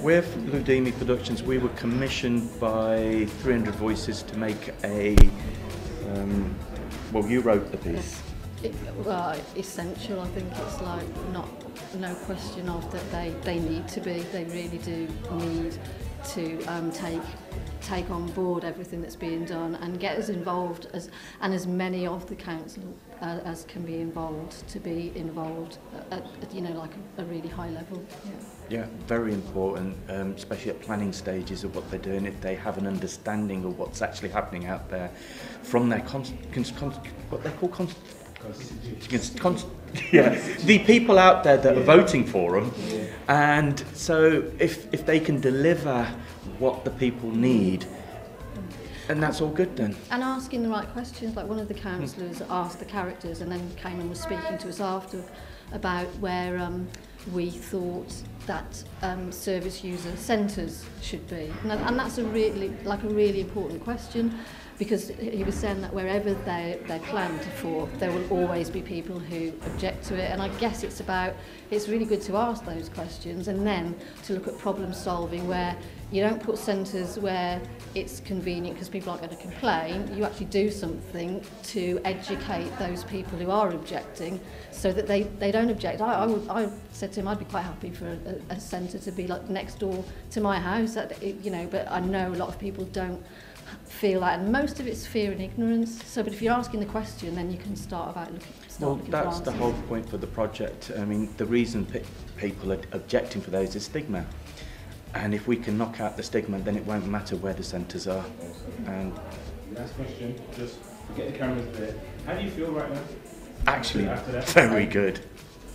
With LouDeemY Productions, we were commissioned by 300 Voices to make a, well, you wrote the piece. Well, essential. I think it's like no question of that they need to be. They really do need to take on board everything that's being done and get as involved as many of the council as can be involved to be involved at like a really high level. Yeah, very important, especially at planning stages of what they're doing. If they have an understanding of what's actually happening out there from their the people out there that are voting for them, and so if they can deliver what the people need, and that's all good then. And asking the right questions, like one of the councillors asked the characters and then came and was speaking to us after about where we thought that service user centres should be, and that's a really important question, because he was saying that wherever they're planned for, there will always be people who object to it. And I guess it's really good to ask those questions and then to look at problem solving, where you don't put centres where it's convenient because people aren't going to complain. You actually do something to educate those people who are objecting so that they don't object. I said to him I'd be quite happy for a centre to be like next door to my house, but I know a lot of people don't feel that, and most of it's fear and ignorance. So, but if you're asking the question, then you can start looking well, for that's answers. the whole point for the project. I mean, the reason people are objecting for those is stigma, and if we can knock out the stigma, then it won't matter where the centres are. And last question, just forget the cameras there. How do you feel right now? Actually, very good.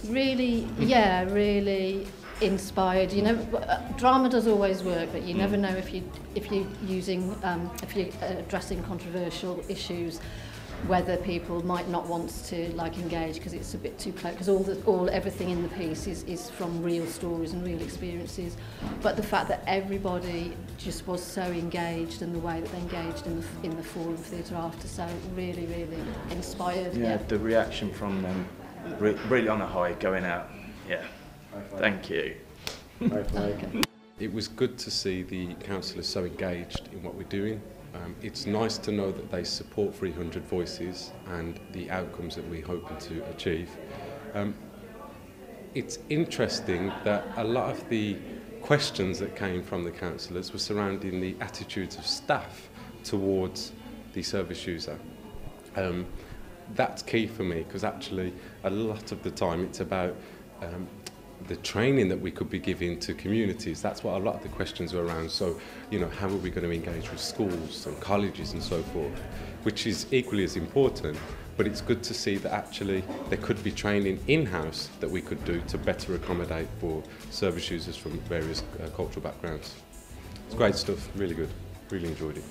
Really, really inspired. Drama does always work, but you never know if you're addressing controversial issues, whether people might not want to engage because it's a bit too close. Because everything in the piece is from real stories and real experiences. But the fact that everybody just was so engaged, and the way that they engaged in the Forum Theatre after, so really inspired. Yeah, the reaction from them, really on a high going out. Yeah. Thank you. It was good to see the councillors so engaged in what we're doing. It's nice to know that they support 300 Voices and the outcomes that we're hoping to achieve. It's interesting that a lot of the questions that came from the councillors were surrounding the attitudes of staff towards the service user. That's key for me, because actually a lot of the time it's about the training that we could be giving to communities. That's what a lot of the questions are around. So, how are we going to engage with schools and colleges and so forth, which is equally as important. But it's good to see that actually there could be training in-house that we could do to better accommodate for service users from various cultural backgrounds. It's great stuff, really good, really enjoyed it.